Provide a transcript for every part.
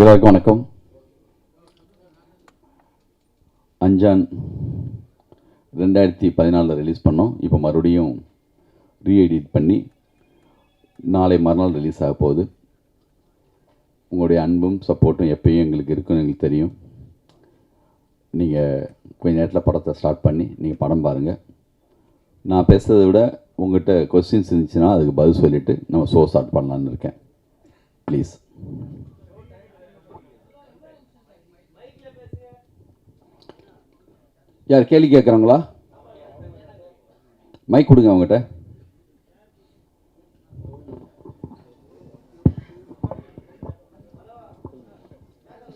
எல்லாருக்கும் வணக்கம். அஞ்சான் 2014 ரிலீஸ் பண்ணோம். இப்போ மறுபடியும் ரீஎடிட் பண்ணி நாளை மறுநாள் ரிலீஸ் ஆக போகுது. உங்களுடைய அன்பும் சப்போர்ட்டும் எப்பயும் எங்களுக்கு இருக்குன்னு எங்களுக்கு தெரியும். நீங்கள் கொஞ்ச நேரத்தில் படத்தை ஸ்டார்ட் பண்ணி நீங்கள் படம் பாருங்கள். நான் பேசுகிறத விட உங்கள்கிட்ட கொஸ்டின்ஸ் இருந்துச்சுன்னா அதுக்கு பதில் சொல்லிவிட்டு நம்ம ஷோ ஸ்டார்ட் பண்ணலான்னு இருக்கேன். ப்ளீஸ். யார் கேள்வி கேட்குறாங்களா? மைக் கொடுங்க அவங்ககிட்ட.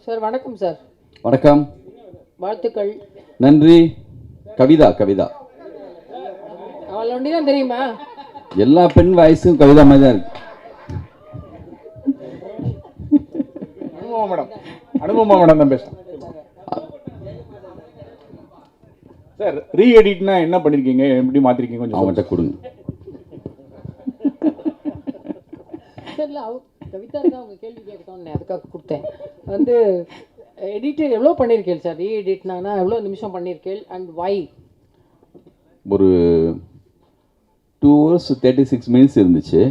சார் வணக்கம் சார். வணக்கம். வாழ்த்துக்கள். நன்றி. கவிதா கவிதா அவளை ஒண்டி தான் தெரியுமா? எல்லா பெண் வாய்ஸும் கவிதா மாதிரி தான் இருக்கு. அனுபவமா மேடம் தான் பேசுறேன் சார். ரீஎடிட்னா என்ன பண்ணிருக்கீங்க, எப்படி மாத்திருக்கீங்க கொஞ்சம் அவங்ககிட்ட கொடுங்க. கவிதா தான் அவங்க கேள்வி கேட்கணும்னு அதுக்காக கொடுத்தேன். வந்து எடிட்டர் எவ்வளோ பண்ணியிருக்கேன் சார்? ரீஎடிட்னா எவ்வளோ நிமிஷம் பண்ணியிருக்கேன் அண்ட் வை? ஒரு 2 hours 36 minutes இருந்துச்சு.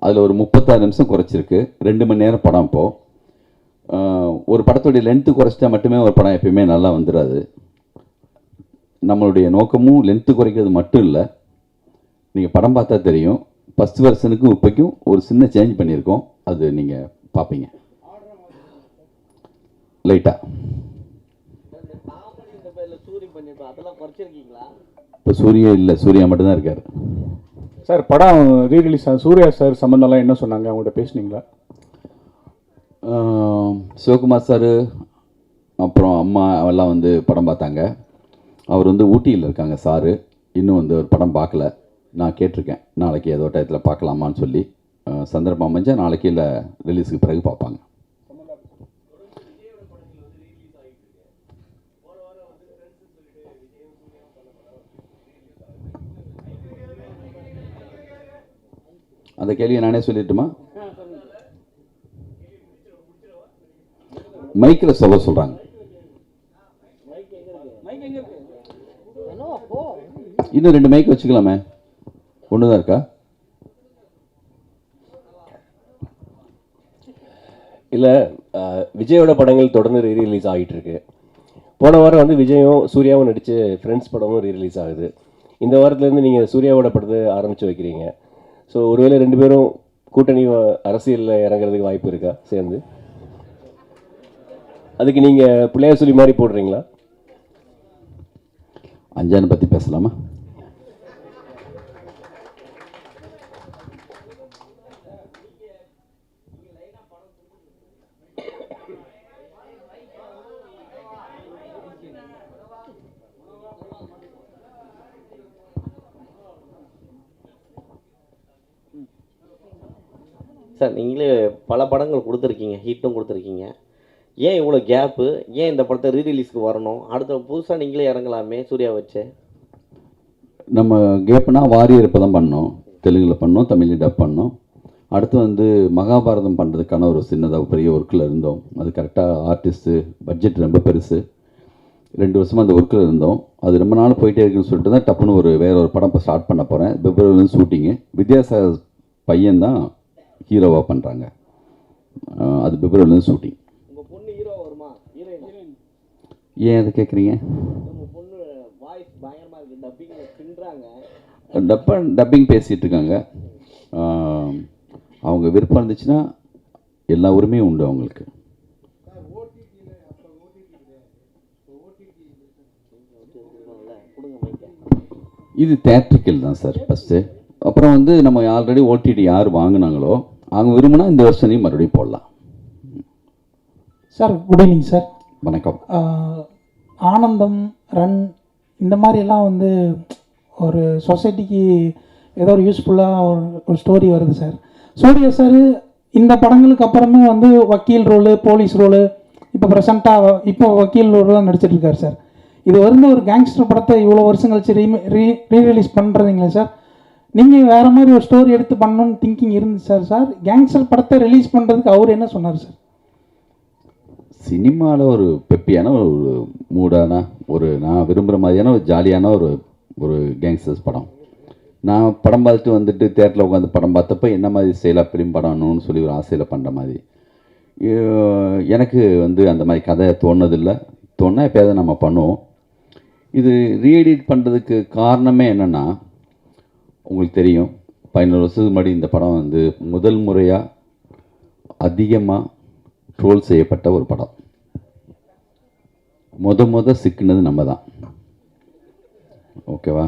அதில் ஒரு 36 நிமிஷம் குறைச்சிருக்கு. 2 மணி நேரம் படம். இப்போது ஒரு படத்துடைய லென்த்து குறைச்சிட்டா மட்டுமே ஒரு படம் எப்பயுமே நல்லா வந்துடாது. நம்மளுடைய நோக்கமும் லென்த்து குறைக்கிறது மட்டும் இல்லை. நீங்கள் படம் பார்த்தா தெரியும், ஃபஸ்ட் வெர்ஷனுக்கும் இப்போக்கும் ஒரு சின்ன சேஞ்ச் பண்ணியிருக்கோம். அது நீங்கள் பார்ப்பீங்க லைட்டாக. இப்போ சூர்யா இல்லை, சூர்யா மட்டும்தான் இருக்கார் சார். படம் ரீரிலீஸ் சூர்யா சார் சம்மந்தம்லாம் என்ன சொன்னாங்க, அவங்கள்ட்ட பேசுனீங்களா? சிவகுமார் சார் அப்புறம் அம்மா எல்லாம் வந்து படம் பார்த்தாங்க. அவர் வந்து ஊட்டியில் இருக்காங்க சாரு. இன்னும் வந்து ஒரு படம் பார்க்கல. நான் கேட்டிருக்கேன் நாளைக்கு ஏதோ டயத்தில் பார்க்கலாமான்னு சொல்லி. சந்தர்ப்பம் அமைஞ்சா நாளைக்கு இல்லை ரிலீஸுக்கு பிறகு பார்ப்பாங்க. அந்த கேள்வியை நானே சொல்லிட்டுமா? மைக்கில் சொல்கிறாங்க. இன்னும் 2 மைக் வச்சுக்கலாமே. ஒன்று தான் இருக்கா? இல்லை, விஜயோட படங்கள் தொடர்ந்து ரீரிலீஸ் ஆகிட்டு இருக்கு. போன வாரம் வந்து விஜயும் சூர்யாவும் நடித்து ஃப்ரெண்ட்ஸ் படமும் ரீரிலீஸ் ஆகுது. இந்த வாரத்துலேருந்து நீங்கள் சூர்யாவோட படத்தை ஆரம்பித்து வைக்கிறீங்க. ஸோ ஒருவேளை 2 பேரும் கூட்டணி அரசியலில் இறங்குறதுக்கு வாய்ப்பு இருக்கா சேர்ந்து? அதுக்கு நீங்கள் பிள்ளையார் சொல்லி மாதிரி போடுறீங்களா? அஞ்சானை பற்றி பேசலாமா? சார், நீங்களே பல படங்கள் கொடுத்துருக்கீங்க, ஹிட்டும் கொடுத்துருக்கீங்க. ஏன் இவ்வளோ கேப்பு? ஏன் இந்த படத்தை ரீரிலீஸ்க்கு வரணும்? அடுத்த புதுசாக நீங்களே இறங்கலாமே சூர்யா வச்சு. நம்ம கேப்புனா வாரியர் இப்போ தான் பண்ணோம். தெலுங்கில் பண்ணோம், தமிழில் டப் பண்ணோம். அடுத்து வந்து மகாபாரதம் பண்ணுறதுக்கான ஒரு சின்னதாக பெரிய ஒர்க்கில் இருந்தோம். அது கரெக்டாக ஆர்டிஸ்ட்டு பட்ஜெட் ரொம்ப பெருசு. 2 வருஷமாக அந்த ஒர்க்கில் இருந்தோம். அது ரொம்ப நாள் போயிட்டே இருக்குன்னு சொல்லிட்டு தான் டப்புன்னு வேறு ஒரு படம் இப்போ ஸ்டார்ட் பண்ண போகிறேன். பிப்ரவரிலேருந்து ஷூட்டிங்கு. வித்யாசாகர் பையன் தான் ஹீரோவாக பண்ணுறாங்க. அது பிப்ரவரிலேருந்து ஷூட்டிங். உங்கள் பொண்ணு ஹீரோ வருமா? ஹீரோயின்? ஏன் அதை கேட்குறீங்க? உங்கள் பொண்ணு வாய்ஸ் பயங்கரமாக இருக்குது, டப்பிங் பின்னுறாங்க. டப்பிங் பேசிகிட்டு இருக்காங்க. அவங்க விருப்பம் இருந்துச்சுன்னா எல்லா உரிமையும் உண்டு அவங்களுக்கு. இது தேட்ரிக்கல் தான் சார் ஃபஸ்ட்டு. அப்புறம் வந்து நம்ம ஆல்ரெடி ஓடிடி யார் வாங்கினாங்களோ அவங்க விரும்பினா இந்த வருஷனையும் மறுபடியும் போடலாம். Sir good evening sir. வணக்கம். ஆனந்தம், ரன் இந்த மாதிரிலாம் வந்து ஒரு சொசைட்டிக்கு ஏதோ ஒரு யூஸ்ஃபுல்லாக ஒரு ஸ்டோரி வருது சார். சூர்யா சார் இந்த படங்களுக்கு அப்புறமே வந்து வக்கீல் ரோலு, போலீஸ் ரோலு, இப்போ ப்ரெசண்ட்டாக இப்போ வக்கீல் ரோல்லாம் நடிச்சிட்ருக்காரு சார். இது வந்து ஒரு கேங்ஸ்டர் படத்தை இவ்வளோ வருஷம் கழிச்சு ரீரிலீஸ் பண்ணுறீங்களே சார். நீங்கள் வேறு மாதிரி ஒரு ஸ்டோரி எடுத்து பண்ணணும்னு திங்கிங் இருந்துச்சு சார். கேங்ஸ்டர் படத்தை ரிலீஸ் பண்ணுறதுக்கு அவர் என்ன சொன்னார் சார்? சினிமாவில் ஒரு பெப்பியான ஒரு மூடான ஒரு நான் விரும்புகிற மாதிரியான ஒரு ஜாலியான ஒரு ஒரு கேங்ஸ்டர்ஸ் படம். நான் படம் பார்த்துட்டு வந்துட்டு தேட்டரில் உட்காந்து படம் பார்த்தப்போ என்ன மாதிரி ஸ்டைலாக ஃபிலிம் பண்ணணும்னு சொல்லி ஒரு ஆசையில் பண்ணுற மாதிரி எனக்கு வந்து அந்த மாதிரி கதை தோணுதில்லை. தோணுனா எப்போயாவது நம்ம பண்ணுவோம். இது ரீஎடிட் பண்ணுறதுக்கு காரணமே என்னென்னா, உங்களுக்கு தெரியும் 11 வருஷத்துக்கு முன்னாடி இந்த படம் வந்து முதல் முறையாக அதிகமாக ட்ரோல் செய்யப்பட்ட ஒரு படம். முத சிக்கினது நம்ம தான். ஓகேவா?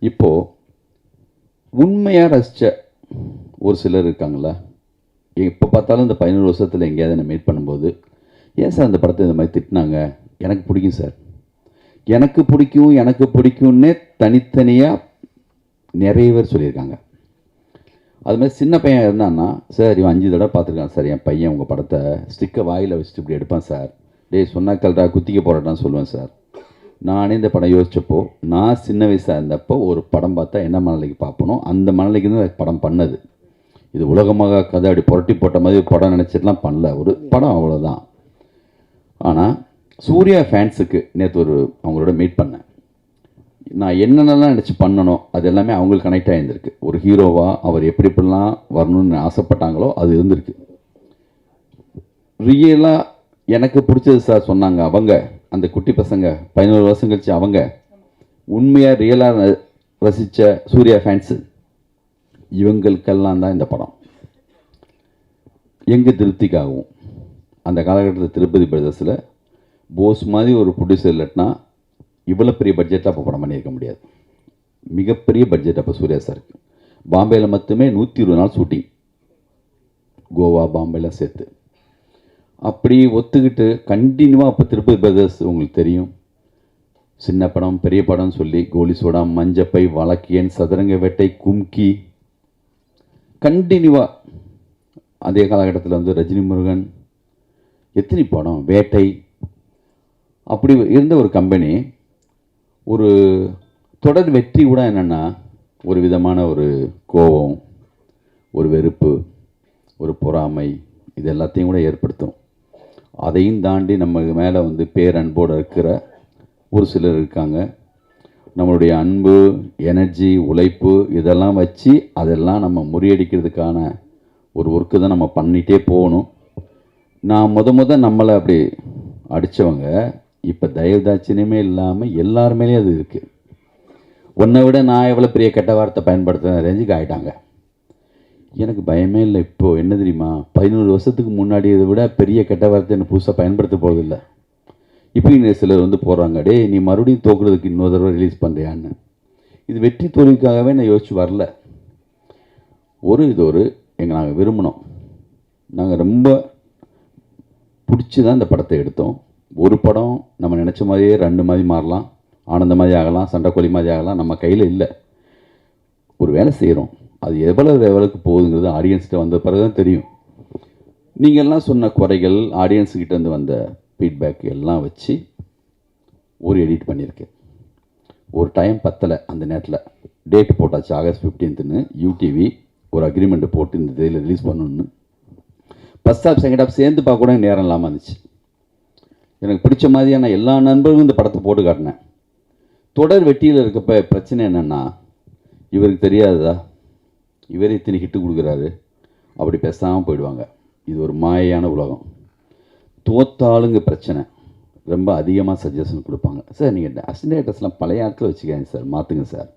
இப்போது உண்மையாக ரசித்த ஒரு சிலர் இருக்காங்களா, எப்போ பார்த்தாலும் இந்த 11 வருஷத்தில் எங்கேயாவது என்ன மீட் பண்ணும்போது, ஏன் சார் இந்த படத்தை இந்த மாதிரி திட்டினாங்க, எனக்கு பிடிக்கும் சார், எனக்கு பிடிக்கும்னே தனித்தனியாக நிறைய பேர் சொல்லியிருக்காங்க. அது மாதிரி சின்ன பையன் இருந்தான்னா, சார் இவன் 5 தடவை பார்த்துருக்கான் சார், என் பையன் உங்கள் படத்தை ஸ்டிக்கை வாயில் வச்சுட்டு இப்படி எடுப்பான் சார், டேய் சொன்னா கல்றா குத்திக்க போராட்டான்னு சொல்லுவேன் சார். நானே இந்த படம் யோசித்தப்போ, நான் சின்ன வயசாக இருந்தப்போ ஒரு படம் பார்த்தா என்ன மனநிலைக்கு பார்ப்பனோ அந்த மனநிலைக்கு தான் படம் பண்ணது. இது உலகமாக கதை அப்படி புரட்டி போட்ட மாதிரி ஒரு படம் நினச்சிட்டுலாம் பண்ணல, ஒரு படம் அவ்வளோதான். ஆனால் சூர்யா ஃபேன்ஸுக்கு நேற்று அவங்களோட மீட் பண்ணேன். நான் என்னென்னலாம் நினச்சி பண்ணணும் அது எல்லாமே அவங்களுக்கு கனெக்ட் ஆகியிருந்திருக்கு. ஒரு ஹீரோவாக அவர் எப்படிலாம் வரணும்னு ஆசைப்பட்டாங்களோ அது இருந்திருக்கு. ரியலாக எனக்கு பிடிச்சது சார் சொன்னாங்க அவங்க, அந்த குட்டி பசங்க 11 வருஷம் கழிச்சு அவங்க உண்மையாக ரியலாக ரசித்த சூர்யா ஃபேன்ஸு இவங்களுக்கெல்லாம் தான் இந்த படம். எங்கள் திருப்திக்காகவும் அந்த காலகட்டத்தில் திருப்பதி பிரதர்ஸில் போஸ் மாதிரி ஒரு ப்ரொடியூசர் இல்லைன்னா இவ்வளோ பெரிய பட்ஜெட்டாக அப்போ படம் பண்ணியிருக்க முடியாது. மிகப்பெரிய பட்ஜெட் அப்போ சூர்யா சாருக்கு. பாம்பேயில் மட்டுமே 120 நாள் ஷூட்டிங், கோவா பாம்பேலாம் சேர்த்து. அப்படி ஒத்துக்கிட்டு கண்டினியூவாக அப்போ திருப்பதி பிரதர்ஸ் உங்களுக்கு தெரியும், சின்ன படம் பெரிய படம்னு சொல்லி கோலி சோடா, மஞ்சப்பை, வழக்கியன், சதுரங்க வேட்டை, கும்கி, கண்டினியூவாக. அதே காலகட்டத்தில் வந்து ரஜினி முருகன், எத்தனை படம், வேட்டை, அப்படி இருந்த ஒரு கம்பெனி ஒரு தொடர் வெற்றி கூட என்னென்னா ஒரு விதமான ஒரு கோபம், ஒரு வெறுப்பு, ஒரு பொறாமை, இது எல்லாத்தையும் கூட ஏற்படுத்தும். அதையும் தாண்டி நம்ம மேலே வந்து பேரன்போடு இருக்கிற ஒரு சிலர் இருக்காங்க. நம்மளுடைய அன்பு, எனர்ஜி, உழைப்பு இதெல்லாம் வச்சு அதெல்லாம் நம்ம முறியடிக்கிறதுக்கான ஒரு ஒர்க்கு தான் நம்ம பண்ணிகிட்டே போகணும். நான் நம்மளை அப்படி அடித்தவங்க இப்போ தயவுதாட்சியமே இல்லாமல் எல்லாருமேலேயும் அது இருக்குது. உன்னை விட நான் எவ்வளோ பெரிய கெட்ட வார்த்தை பயன்படுத்துகிற ரேஞ்சுக்கு ஆகிட்டாங்க. எனக்கு பயமே இல்லை. இப்போது என்ன தெரியுமா, 11 வருஷத்துக்கு முன்னாடி இதை விட பெரிய கெட்ட வார்த்தை எனக்கு புதுசாக பயன்படுத்த போகிறதில்ல. இப்படி சிலர் வந்து போடுறாங்க, டே நீ மறுபடியும் தோக்குறதுக்கு இன்னொரு தடவை ரிலீஸ் பண்ணுறியான்னு. இது வெற்றி தோல்விக்காகவே நான் யோசிச்சு வரல. இது எங்கள் நாங்கள் விரும்பினோம், நாங்கள் ரொம்ப பிடிச்சி தான் இந்த படத்தை எடுத்தோம். ஒரு படம் நம்ம நினச்ச மாதிரியே 2 மாதிரி மாறலாம், ஆனந்த மாதிரி ஆகலாம், சண்டைக்கோழி மாதிரி ஆகலாம், நம்ம கையில் இல்லை. ஒரு வேலை செய்கிறோம், அது எவ்வளவுக்கு போகுதுங்கிறது ஆடியன்ஸ்கிட்ட வந்த பிறகு தான் தெரியும். நீங்கள்லாம் சொன்ன குறைகள், ஆடியன்ஸுக்கிட்டேருந்து வந்த ஃபீட்பேக் எல்லாம் வச்சு ஒரு எடிட் பண்ணியிருக்கேன். ஒரு டைம் பத்தலை, அந்த நேரத்தில் டேட் போட்டாச்சு ஆகஸ்ட் 15ன்னு யூடிவி ஒரு அக்ரிமெண்ட்டு போட்டு இந்த தேதியில் ரிலீஸ் பண்ணணுன்னு. ஃபஸ்ட் ஹாஃப் செகண்ட் ஹாஃப் சேர்ந்து பார்க்க கூட நேரம் இல்லாமல் இருந்துச்சு. எனக்கு பிடிச்ச மாதிரியான எல்லா நண்பர்களும் இந்த படத்தை போட்டு காட்டினேன். தொடர் வெட்டியில் இருக்கப்ப பிரச்சனை என்னென்னா, இவருக்கு தெரியாததா, இவர் இத்தனை ஹிட்டு கொடுக்குறாரு அப்படி பேசாமல் போயிடுவாங்க. இது ஒரு மாயான உலகம். தோத்தாளுங்க பிரச்சனை ரொம்ப அதிகமாக சஜஷன் கொடுப்பாங்க. சார் நீங்கள் அசிஸ்டன்ட் பழைய ஆட்களை வச்சுக்காங்க சார், மாற்றுங்க சார்.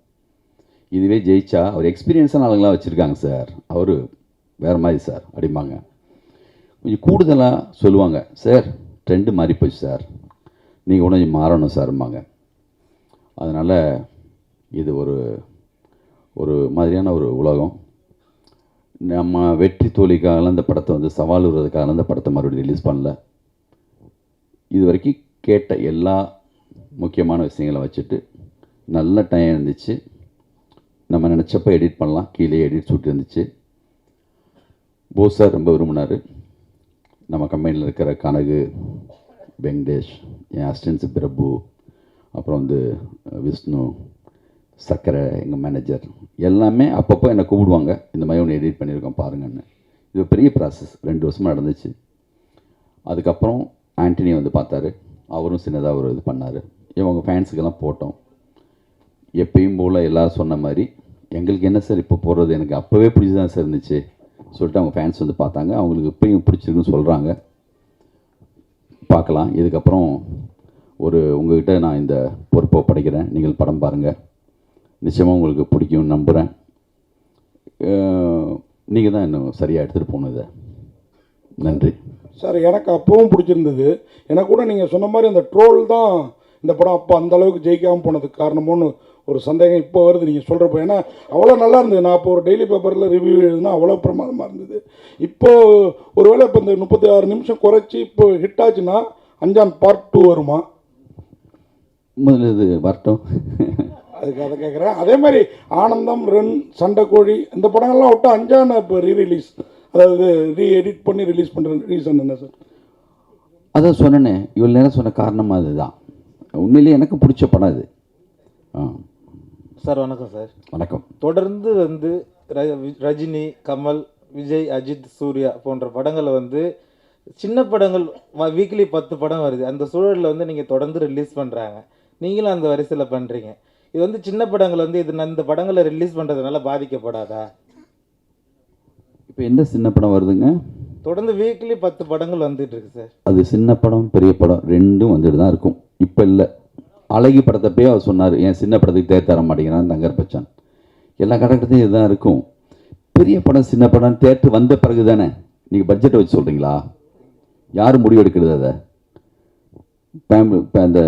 இதுவே ஜெயிச்சா அவர் எக்ஸ்பீரியன்ஸான ஆளுங்களாம் வச்சுருக்காங்க சார், அவர் வேறு மாதிரி சார் அப்படிம்பாங்க. கொஞ்சம் கூடுதலாக சொல்லுவாங்க, சார் ட்ரெண்டு மாறி போச்சு சார், நீங்கள் கூட கொஞ்சம் மாறணும் சார்ம்பாங்க. அதனால் இது ஒரு மாதிரியான ஒரு உலகம். நம்ம வெற்றி தோல்விக்காகலாம் இந்த படத்தை வந்து சவால் விடுறதுக்காக இந்த படத்தை மறுபடியும் ரிலீஸ் பண்ணல. இது வரைக்கும் கேட்ட எல்லா முக்கியமான விஷயங்களை வச்சுட்டு நல்ல டைம் இருந்துச்சு. நம்ம நினச்சப்போ எடிட் பண்ணலாம், கீழே எடிட் சூட் இருந்துச்சு. போஸ் சார் ரொம்ப விரும்பினார். நம்ம கம்பெனியில் இருக்கிற கனகு, வெங்கடேஷ், என் அசிஸ்டன்ஸ் பிரபு, அப்புறம் வந்து விஷ்ணு, சக்கரை, எங்கள் மேனேஜர் எல்லாமே அப்பப்போ என்னை கூப்பிடுவாங்க, இந்த மாதிரி ஒன்று எடிட் பண்ணியிருக்கோம் பாருங்கன்னு. இது பெரிய ப்ராசஸ், 2 வருஷமாக நடந்துச்சு. அதுக்கப்புறம் ஆண்டனி வந்து பார்த்தாரு, அவரும் சின்னதாக ஒரு இது பண்ணார். இவங்க ஃபேன்ஸுக்கெல்லாம் போட்டோம். எப்பயும் போல் எல்லோரும் சொன்ன மாதிரி எங்களுக்கு என்ன சார் இப்போ போடுறது, எனக்கு அப்போவே பிடிச்சதான் சார் இருந்துச்சு சொல்லிட்டு அவங்க ஃபேன்ஸ் வந்து பார்த்தாங்க. அவங்களுக்கு இப்பயும் பிடிச்சிருக்குன்னு சொல்கிறாங்க. பார்க்கலாம். இதுக்கப்புறம் உங்கள்கிட்ட நான் இந்த பொறுப்பை படைக்கிறேன். நீங்கள் படம் பாருங்கள், நிச்சயமாக உங்களுக்கு பிடிக்கும்னு நம்புகிறேன். நீங்கள் தான் இன்னும் சரியாக எடுத்துகிட்டு போகணும் இதை. நன்றி சார். எனக்கு அப்பவும் பிடிச்சிருந்தது. எனக்கு கூட நீங்கள் சொன்ன மாதிரி அந்த ட்ரோல் தான் இந்த படம் அப்போ அந்த அளவுக்கு ஜெயிக்காமல் போனதுக்கு காரணமோன்னு ஒரு சந்தேகம் இப்போ வருது நீங்கள் சொல்கிறப்ப. ஏன்னா அவ்வளோ நல்லா இருந்தது. நான் இப்போ ஒரு டெய்லி பேப்பரில் ரிவ்யூ எழுதுனா அவ்வளோ பிரமாதமாக இருந்தது. இப்போது ஒருவேளை இப்போ இந்த 36 நிமிஷம் குறைச்சி இப்போ ஹிட் ஆச்சுன்னா அஞ்சான் பார்ட் 2 வருமா? முதல்ல இது வரட்டும். அதுக்கு அதை கேட்குறேன். அதே மாதிரி ஆனந்தம், ரன், சண்டைக்கோழி இந்த படங்கள்லாம் விட்டு அஞ்சான் இப்போ ரீரிலீஸ், அதாவது எடிட் பண்ணி ரிலீஸ் பண்ணுற ரீசன் என்ன சார்? அதான் சொன்னேனே, இவ்வளோ நேரம் சொன்ன காரணம் அதுதான். உண்மையிலேயே எனக்கு பிடிச்ச படம் இது. சார் வணக்கம் சார். வணக்கம். தொடர்ந்து வந்து ரஜினி, கமல், விஜய், அஜித், சூர்யா போன்ற படங்களை வந்து சின்ன படங்கள் வீக்லி 10 படம் வருது. அந்த சூழலில் வந்து நீங்கள் தொடர்ந்து ரிலீஸ் பண்ணுறாங்க, நீங்களும் அந்த வரிசையில் பண்ணுறீங்க. இது வந்து சின்ன படங்கள் வந்து இந்த படங்களை ரிலீஸ் பண்ணுறதுனால பாதிக்கப்படாதா? இப்போ என்ன சின்ன படம் வருதுங்க? தொடர்ந்து வீக்லி 10 படங்கள் வந்துட்டு இருக்கு சார். அது சின்ன படம் பெரிய படம் ரெண்டும் வந்துட்டு தான் இருக்கும். இப்போ இல்லை, அழகி படத்தப்பயே அவர் சொன்னார், ஏன் சின்ன படத்துக்கு தேர் தர மாட்டேங்கிறான் தங்கர் பச்சான். எல்லா கட்டத்தையும் இதுதான் இருக்கும். பெரிய படம் சின்ன படம் தேட்டர் வந்த பிறகு தானே. நீங்கள் பட்ஜெட்டை வச்சு சொல்கிறீங்களா? யார் முடிவு எடுக்கிறது? அதை ஃபேமிலி இப்போ அந்த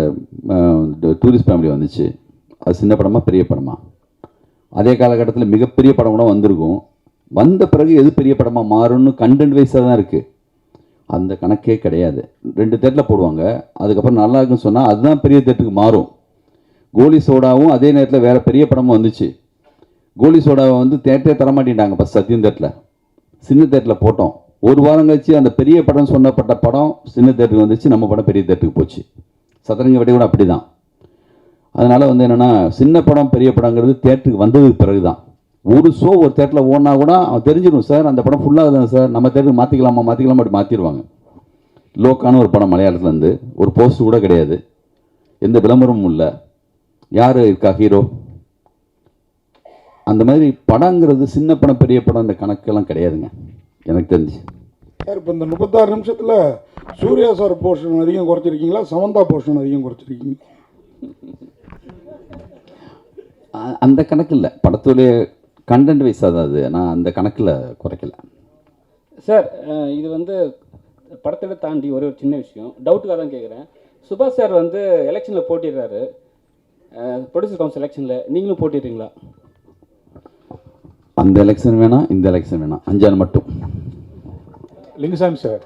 டூரிஸ்ட் ஃபேமிலி வந்துச்சு, அது சின்ன படமா பெரிய படமா? அதே காலகட்டத்தில் மிகப்பெரிய படம் கூட வந்திருக்கும். வந்த பிறகு எது பெரிய படமாக மாறும்னு கண்டென்ட் வைஸாக தான் இருக்குது. அந்த கணக்கே கிடையாது. 2 தேட்டரில் போடுவாங்க, அதுக்கப்புறம் நல்லா இருக்குன்னு சொன்னால் அதுதான் பெரிய தேட்டருக்கு மாறும். கோலி சோடாவும் அதே நேரத்தில் வேறு பெரிய படமும் வந்துச்சு. கோலி சோடாவை வந்து தேட்டரே தரமாட்டேன்ட்டாங்க. ஃபஸ்ட் சத்தியம் தேட்டரில் சின்ன தேட்டரில் போட்டோம். ஒரு வாரம் கழிச்சு அந்த பெரிய படம் சொன்னப்பட்ட படம் சின்ன தேட்டருக்கு வந்துச்சு, நம்ம படம் பெரிய தேட்டருக்கு போச்சு. சதுரங்க வெடி கூட அப்படி தான். அதனால் வந்து என்னென்னா, சின்ன படம் பெரிய படங்கிறது தேட்டருக்கு வந்ததுக்கு பிறகு தான். ஒரு ஷோ ஒரு தேட்டரில் ஓடினா கூட அவன் தெரிஞ்சிடும், சார் அந்த படம் ஃபுல்லாக தான் சார், நம்ம தேட்டருக்கு மாற்றிக்கலாமா அப்படி மாற்றிடுவாங்க. லோக்கான ஒரு படம் மலையாளத்துலேருந்து, ஒரு போஸ்ட் கூட கிடையாது, எந்த விளம்பரமும் இல்லை, யார் இருக்கா ஹீரோ. அந்த மாதிரி படங்கிறது சின்ன படம் பெரிய படம் அந்த கணக்கெல்லாம் கிடையாதுங்க எனக்கு தெரிஞ்சு. சார் இப்போ இந்த 36 நிமிஷத்தில் சூர்யா சார் போர்ஷன் அதிகம் குறைச்சிருக்கீங்களா, சமந்தா போர்ஷன் அதிகம் குறைச்சிருக்கீங்க? அந்த கணக்கு இல்லை, படத்துடைய கண்டென்ட் வைஸாக தான் அது. நான் அந்த கணக்கில் குறைக்கல சார். இது வந்து படத்தை தாண்டி ஒரு சின்ன விஷயம், டவுட்டுக்காக தான் கேட்குறேன். சுபாஷ் சார் வந்து எலெக்ஷனில் போட்டிடுறாரு, ப்ரொடியூசர் கவுன்சில் எலெக்ஷனில், நீங்களும் போட்டிடுறீங்களா? அந்த எலெக்ஷன் வேணாம், இந்த எலெக்ஷன் வேணாம், அஞ்சான் மட்டும். லிங்குசாமி சார்.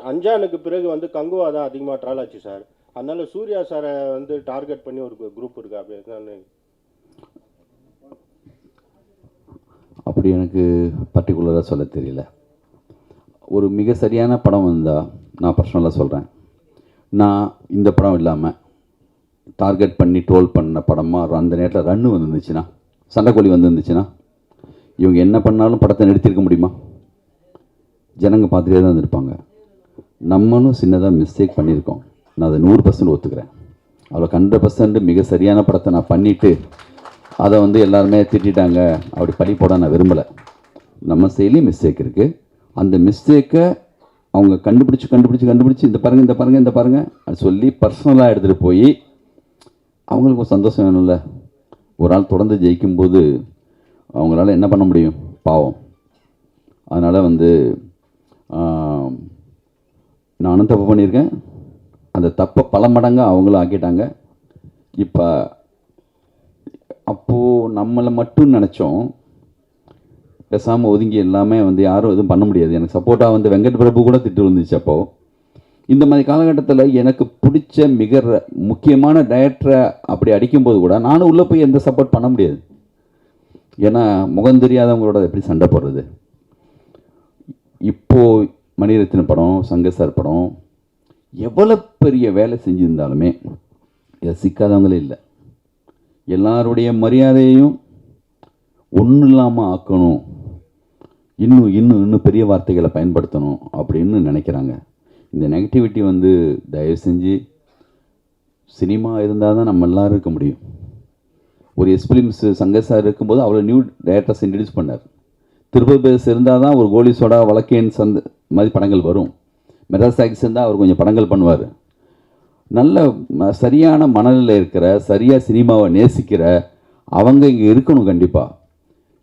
அஞ்சானுக்கு பிறகு வந்து கங்குவா தான் அதிகமாக ட்ரால் ஆச்சு சார். அதனால சூர்யா சாரை வந்து டார்கெட் பண்ணி ஒரு குரூப் இருக்கு. அப்படி எனக்கு பர்டிகுலராக சொல்ல தெரியல. ஒரு மிக சரியான படம் வந்தால் நான் பர்சனலாக சொல்கிறேன், நான் இந்த படம் இல்லாமல் டார்கெட் பண்ணி ட்ரோல் பண்ண படமாக அந்த நேரத்தில் ரன்னு வந்துருந்துச்சுன்னா, சண்டைக்கோழி வந்துருந்துச்சுன்னா, இவங்க என்ன பண்ணாலும் படத்தை நிறுத்தியிருக்க முடியுமா? ஜனங்க பார்த்துட்டே தான் இருந்திருப்பாங்க. நம்மளும் சின்னதாக மிஸ்டேக் பண்ணியிருக்கோம், நான் அதை 100% ஒத்துக்கிறேன். அவ்வளோ 100% மிக சரியான படத்தை நான் பண்ணிவிட்டு அதை வந்து எல்லாருமே திட்டாங்க, அப்படி பழி போட நான் விரும்பலை. நம்ம செயலையும் மிஸ்டேக் இருக்குது. அந்த மிஸ்டேக்கை அவங்க கண்டுபிடிச்சி இந்த பாருங்கள் அது சொல்லி பர்சனலாக எடுத்துகிட்டு போய் அவங்களுக்கு ஒரு சந்தோஷம் வேணும்ல. ஒரு ஆள் தொடர்ந்து ஜெயிக்கும்போது அவங்களால என்ன பண்ண முடியும், பாவம். அதனால் வந்து நானும் தப்பு பண்ணியிருக்கேன், அந்த தப்பை பல மடங்காக அவங்களும் ஆக்கிட்டாங்க. இப்போ அப்போது நம்மளை மட்டும் நினச்சோம், பேசாமல் ஒதுங்கி எல்லாமே வந்து யாரும் எதுவும் பண்ண முடியாது. எனக்கு சப்போர்ட்டாக வந்து வெங்கட் பிரபு கூட திட்டு வந்துச்சு. அப்போது இந்த மாதிரி காலகட்டத்தில் எனக்கு பிடிச்ச மிக முக்கியமான டைரக்டரை அப்படி அடிக்கும்போது கூட நானும் உள்ளே போய் எந்த சப்போர்ட் பண்ண முடியாது. ஏன்னா முகம் தெரியாதவங்களோட எப்படி சண்டை போடுறது. இப்போது மணிரத்ன படம், சங்கர் சார் படம் எவ்வளோ பெரிய வேலை செஞ்சுருந்தாலுமே இதை சிக்காதவங்களே இல்லை. எல்லாருடைய மரியாதையையும் ஒன்றும் இல்லாமல் ஆக்கணும், இன்னும் இன்னும் இன்னும் பெரிய வார்த்தைகளை பயன்படுத்தணும் அப்படின்னு நினைக்கிறாங்க. இந்த நெகட்டிவிட்டி வந்து தயவு செஞ்சு, சினிமா இருந்தால் தான் நம்ம எல்லோரும் இருக்க முடியும். ஒரு எஸ்பிலிம்ஸ் சங்கர் சார் இருக்கும்போது அவ்வளோ நியூ டேரக்டர்ஸ் இன்ட்ரடியூஸ் பண்ணார். திருப்பதி பேஸ் இருந்தால் தான் ஒரு கோலி சோடா வழக்கேன் மாதிரி படங்கள் வரும். மெட்ராஸ் டாக்ஸ் இருந்தால் அவர் கொஞ்சம் படங்கள் பண்ணுவார். நல்ல சரியான மனநிலையில் இருக்கிற, சரியாக சினிமாவை நேசிக்கிற அவங்க இங்கே இருக்கணும் கண்டிப்பாக.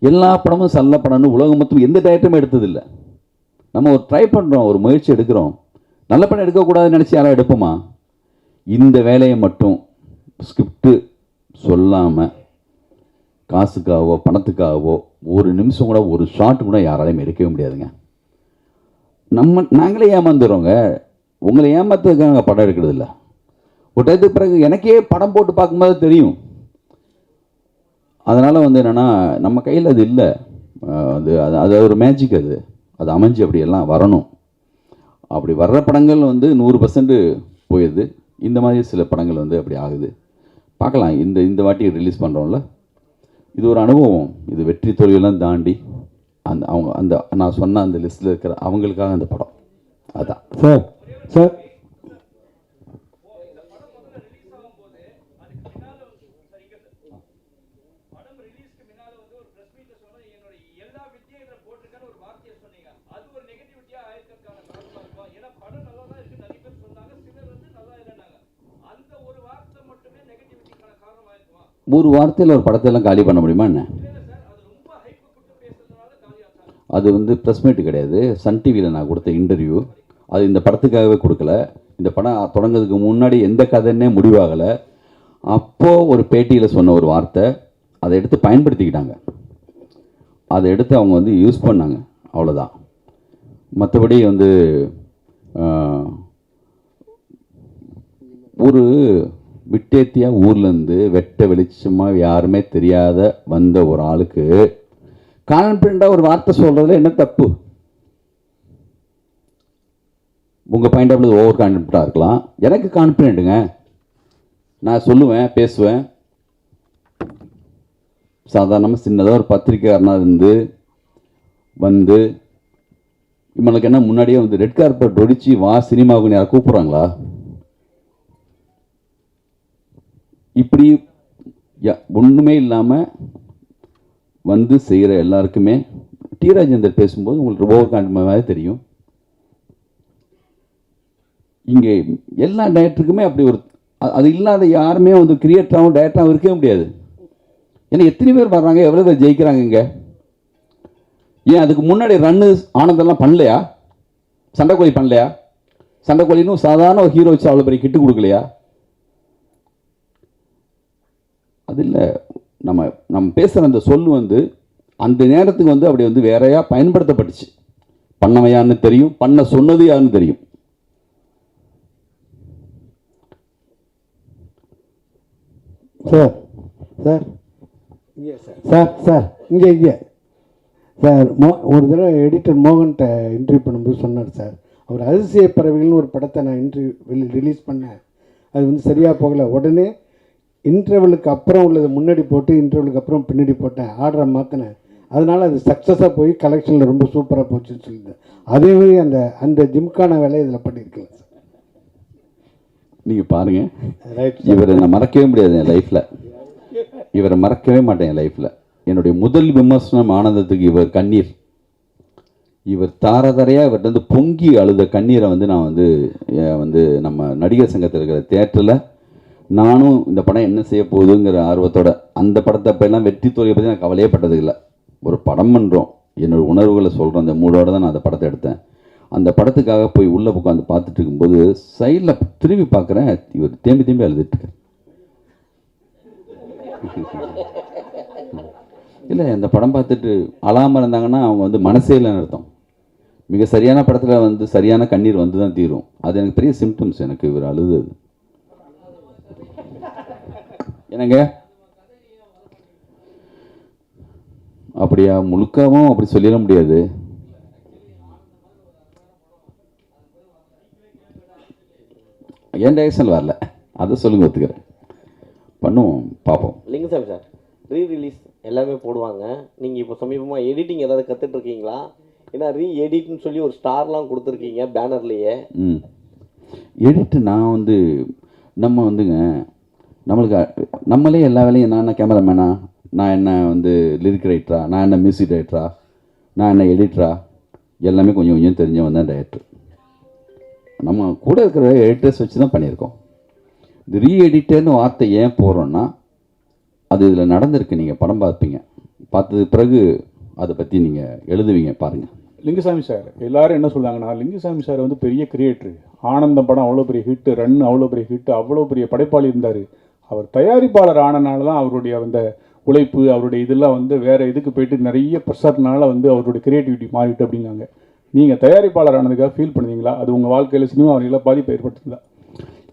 எல்லா படமும் நல்ல படம்னு உலகம் மொத்தம் எந்த டேரக்டருமே எடுத்ததில்லை. நம்ம ஒரு ட்ரை பண்ணுறோம், ஒரு முயற்சி எடுக்கிறோம். நல்ல படம் எடுக்கக்கூடாதுன்னு நினச்சி யாரும் எடுப்போமா? இந்த வேலையை மட்டும் ஸ்கிரிப்டு சொல்லாமல் காசுக்காகவோ பணத்துக்காகவோ ஒரு நிமிஷம் கூட, ஒரு ஷாட் கூட யாராலையும் எடுக்கவே முடியாதுங்க. நாங்களே ஏமாந்துடுறோங்க. உங்களை ஏமாத்துறதுக்காக நாங்கள் படம் எடுக்கிறது இல்லை. ஒரு டயத்துக்கு பிறகு எனக்கே படம் போட்டு பார்க்கும்போது தெரியும். அதனால் வந்து என்னென்னா, நம்ம கையில் அது இல்லை. அது ஒரு மேஜிக். அது அமைஞ்சு அப்படியெல்லாம் வரணும். அப்படி வர்ற படங்கள் வந்து 100% போயிடுது. இந்த மாதிரி சில படங்கள் வந்து அப்படி ஆகுது. பார்க்கலாம். இந்த வாட்டி ரிலீஸ் பண்ணுறோம்ல, இது ஒரு அனுபவம். இது வெற்றி தோல்வியெல்லாம் தாண்டி அந்த நான் சொன்ன அந்த லிஸ்ட்டில் இருக்கிற அவங்களுக்காக அந்த படம். அதான் சார். சார் ஒரு வார்த்தையில் ஒரு படத்தையெல்லாம் காலி பண்ண முடியுமா என்ன? அது வந்து ப்ரெஸ் மீட்டு கிடையாது. சன் டிவியில் நான் கொடுத்த இன்டர்வியூ. அது இந்த படத்துக்காகவே கொடுக்கல. இந்த படம் தொடங்கிறதுக்கு முன்னாடி எந்த கதைன்னே முடிவாகலை. அப்போது ஒரு பேட்டியில் சொன்ன ஒரு வார்த்தை, அதை எடுத்து பயன்படுத்திக்கிட்டாங்க. அதை எடுத்து அவங்க வந்து யூஸ் பண்ணாங்க, அவ்வளோதான். மற்றபடி வந்து ஒரு விட்டேத்தியாக ஊர்லேருந்து வெட்ட வெளிச்சமாக யாருமே தெரியாத வந்த ஒரு ஆளுக்கு கான்ஃபிடண்ட்டாக ஒரு வார்த்தை சொல்கிறதுல என்ன தப்பு? உங்கள் பாயிண்ட் ஆஃப் வியூ ஓவர் கான்ஃபிடண்ட்டாக இருக்கலாம். எனக்கு கான்ஃபிடென்ட்டுங்க. நான் சொல்லுவேன், பேசுவேன். சாதாரணமாக சின்னதாக ஒரு பத்திரிக்கையாளனாக இருந்து வந்து இவனுக்கு என்ன முன்னாடியே வந்து ரெட் கார்பெட் ஒடிச்சு வா சினிமாவுக்கு யாரை கூப்பிட்றாங்களா? இப்படி ஒன்றுமே இல்லாமல் வந்து செய்கிற எல்லாருக்குமே டி ராஜேந்தர் பேசும்போது உங்களுக்கு ஓவர் கான்ஃபிடன்ட் மாதிரி தெரியும். இங்கே எல்லா டைரக்டருக்குமே அப்படி ஒரு அது இல்லாத யாருமே வந்து கிரியேட்டராகவும் டைரக்டராகவும் இருக்கவே முடியாது. ஏன்னா எத்தனை பேர் வர்றாங்க, எவ்வளோ பேர் ஜெயிக்கிறாங்க இங்கே? ஏன் அதுக்கு முன்னாடி ரன்னு ஆனந்தெல்லாம் பண்ணலையா? சண்டைக்கோழி பண்ணலையா? சண்டைக்கோழின்னு சாதாரண ஒரு ஹீரோ வச்சு அவ்வளோ பெரிய கிட்டு கொடுக்கலையா? அது இல்லை. நம்ம பேசுகிற அந்த சொல் வந்து அந்த நேரத்துக்கு வந்து அப்படி வந்து வேறையா பயன்படுத்தப்பட்டுச்சு. பண்ணவையான்னு தெரியும், பண்ண சொன்னது யாருன்னு தெரியும். சார் சார் இங்கே சார் சார் இங்கே சார் ஒரு தடவை எடிட்டர் மோகன்கிட்ட இன்டர்வியூ பண்ணும்போது சொன்னார் சார், அவர் அதிசய பறவைகள்னு ஒரு படத்தை நான் ரிலீஸ் பண்ணேன். அது வந்து சரியாக போகலை. உடனே இன்டர்வலுக்கு அப்புறம் உள்ளது முன்னாடி போட்டு இன்டர்வலுக்கு அப்புறம் பின்னாடி போட்டேன், ஆர்டரை மாற்றினேன். அதனால் அது சக்ஸஸாக போய் கலெக்ஷனில் ரொம்ப சூப்பராக போச்சுன்னு சொல்லியிருந்தேன். அதே மாதிரி அந்த ஜிம்கான வேலையை இதில் பண்ணியிருக்கலாம் சார். நீங்கள் பாருங்கள், ரைட். இவரை நான் மறக்கவே முடியாது என் லைஃப்பில். இவரை மறக்கவே மாட்டேன் என் லைஃப்பில். என்னுடைய முதல் விமர்சனம் ஆனந்தத்துக்கு இவர் கண்ணீர். இவர் தாரதாரையாக இவர்கிட்ட வந்து பொங்கி அழுத கண்ணீரை வந்து நான் வந்து நம்ம நடிகர் சங்கத்தில் இருக்கிற தியேட்டரில் நானும் இந்த படம் என்ன செய்ய போகுதுங்கிற ஆர்வத்தோட அந்த படத்தை அப்போல்லாம் வெற்றி தோல்வியை பற்றி நான் கவலையே பட்டது இல்லை. ஒரு படம் பண்ணுறோம், என்னோட உணர்வுகளை சொல்கிறோம், அந்த மூடோடு தான் நான் அந்த படத்தை எடுத்தேன். அந்த படத்துக்காக போய் உள்ளே உட்காந்து பார்த்துட்டு இருக்கும்போது சைடில் திரும்பி பார்க்குறேன், இவர் தேம்பி தேம்பி அழுதுட்டுருக்கார். இல்லை, அந்த படம் பார்த்துட்டு அழாமல் இருந்தாங்கன்னா அவங்க வந்து மனசே இல்லைன்னு அர்த்தம். மிக சரியான படத்தில் வந்து சரியான கண்ணீர் வந்து தான் தீரும். அது எனக்கு பெரிய சிம்டம்ஸ். எனக்கு இவர் அழுது என்னங்க அப்படியா? முழுக்கவும் அப்படி சொல்லிட முடியாது. என் டைரக்ஷன் வரல, அதை சொல்லுங்க, ஒத்துக்கிறேன். பண்ணுவோம், பார்ப்போம். லிங்குசாமி சார், ரீ ரிலீஸ் எல்லாமே போடுவாங்க. நீங்கள் இப்போ சமீபமாக எடிட்டிங் ஏதாவது கற்றுட்ருக்கீங்களா? ஏன்னா எடிட்னு சொல்லி ஒரு ஸ்டார்லாம் கொடுத்துருக்கீங்க பேனர்லேயே. எடிட்டு நான் வந்து நம்ம வந்துங்க நம்மளுக்கு நம்மளே எல்லா வேலையும், நான் என்ன கேமராமேனா, நான் என்ன வந்து லிரிக் ரைட்டரா, நான் என்ன மியூசிக் டைரக்டரா, நான் என்ன எடிட்டரா, எல்லாமே கொஞ்சம் கொஞ்சம் தெரிஞ்சவன் தான் டைரக்டர். நம்ம கூட இருக்கிற எடிட்டர்ஸ் வச்சு தான் பண்ணியிருக்கோம். இந்த ரீஎடிட்டர்னு வார்த்தை ஏன் போடுறோன்னா, அது இதில் நடந்திருக்கு. நீங்கள் படம் பார்ப்பீங்க, பார்த்தது பிறகு அதை பற்றி நீங்கள் எழுதுவீங்க, பாருங்கள். லிங்குசாமி சார் எல்லாரும் என்ன சொல்கிறாங்கன்னா, லிங்குசாமி சார் வந்து பெரிய கிரியேட்டரு, ஆனந்தம் படம் அவ்வளோ பெரிய ஹிட்டு, ரன் அவ்வளோ பெரிய ஹிட்டு, அவ்வளோ பெரிய படைப்பாளி இருந்தார். அவர் தயாரிப்பாளர் ஆனனால தான் அவருடைய அந்த உழைப்பு, அவருடைய இதெல்லாம் வந்து வேறு இதுக்கு போயிட்டு நிறைய ப்ரெஷர்னால வந்து அவருடைய கிரியேட்டிவிட்டி மாறிட்டு அப்படிங்காங்க. நீங்கள் தயாரிப்பாளர் ஆனதுக்காக ஃபீல் பண்ணுவீங்களா? அது உங்கள் வாழ்க்கையில் சினிமா வரையில் பாதிப்பை ஏற்படுத்துங்களா?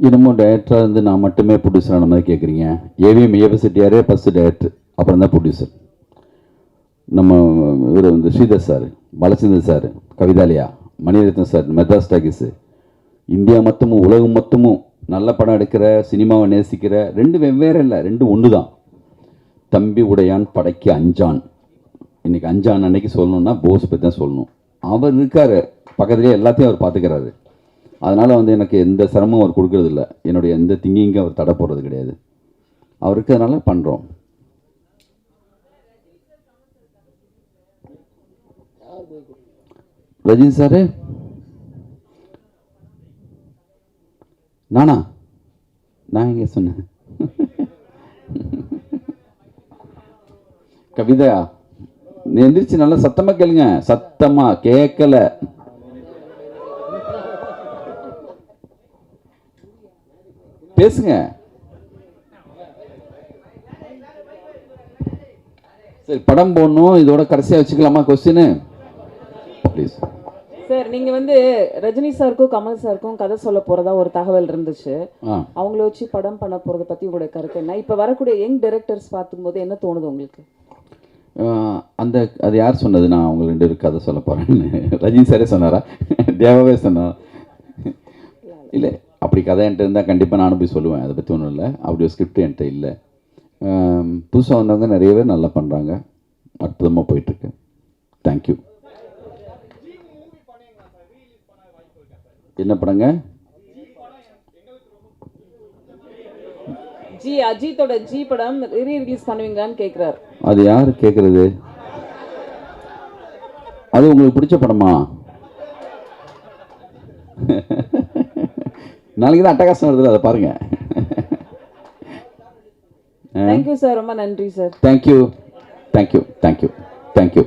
இன்னமும் டைரக்டராக இருந்து நான் மட்டுமே ப்ரொடியூசரான மாதிரி கேட்குறீங்க. ஏவிஎம் ஏபசிட்டியாரே ஃபஸ்ட்டு டைரக்டர், அப்புறம் தான் ப்ரொடியூசர். நம்ம இவர் வந்து Sridhar sir, Balachander sir, Kavithalaya, Mani Ratnam sir, Madras Talkies, India மொத்தமும் உலகம் மொத்தமும் நல்ல படம் எடுக்கிற, சினிமாவை நேசிக்கிற, ரெண்டு வெவ்வேறு இல்லை, ரெண்டு ஒன்று தான். தம்பி உடையான் படைக்கு அஞ்சான். இன்றைக்கி அஞ்சான் அன்னைக்கு சொல்லணுன்னா போஸ் பற்றி தான் சொல்லணும். அவர் இருக்கார் பக்கத்துலேயே, எல்லாத்தையும் அவர் பார்த்துக்கிறாரு. அதனால் வந்து எனக்கு எந்த சிரமம் அவர் கொடுக்கறதில்ல. என்னுடைய எந்த திங்கிங்கும் அவர் தடை போடுறது கிடையாது. அவர் இருக்கிறதுனால பண்ணுறோம். ரஜினி சார், நானா? நான் எங்கே சொன்னேன்? கவிதா, நீ எந்திரிச்சு நல்லா சத்தமாக கேளுங்க. சத்தமாக கேட்கல. பேசுங்க. சரி, படம் போடணும், இதோட கடைசியாக வச்சுக்கலாமா கொஸ்டின்? ப்ளீஸ் சார், நீங்க வந்து ரஜினி சாருக்கும் கமல் சாருக்கும் கதை சொல்ல போறதா ஒரு தகவல் இருந்துச்சு. அவங்கள வச்சு படம் பண்ண போறதை பத்தி உங்களுடைய கருத்து என்ன? இப்ப வரக்கூடிய யங் டைரக்டர்ஸ் பார்க்கும்போது என்ன தோணுது உங்களுக்கு? அது யார் சொன்னது நான் அவங்க 2 பேருக்கு கதை சொல்ல போகிறேன்னு? ரஜினி சாரே சொன்னாரா? தேவாவே சொன்னாரா? இல்லை, அப்படி கதை என்கிட்ட இருந்தால் கண்டிப்பாக நானும் போய் சொல்லுவேன். அதை பற்றி ஒன்றும் இல்லை. அப்படி ஒரு ஸ்கிரிப்ட் என்கிட்ட இல்லை. புதுசாக வந்தவங்க நிறைய பேர் நல்லா பண்ணுறாங்க, அற்புதமாக போயிட்டுருக்கு. தேங்க்யூ. என்ன படங்க? அஜித்தோட ஜி படம் ரீ ரிலீஸ் பண்ணுவீங்களான்னு கேட்குறாரு. அது யார் கேட்குறது? அது உங்களுக்கு பிடிச்ச படமா? நாளைக்கு தான் அட்டகாசம் வருது, அதை பாருங்க. தேங்க்யூ சார், ரொம்ப நன்றி sir. Thank you, thank you, thank you, thank you.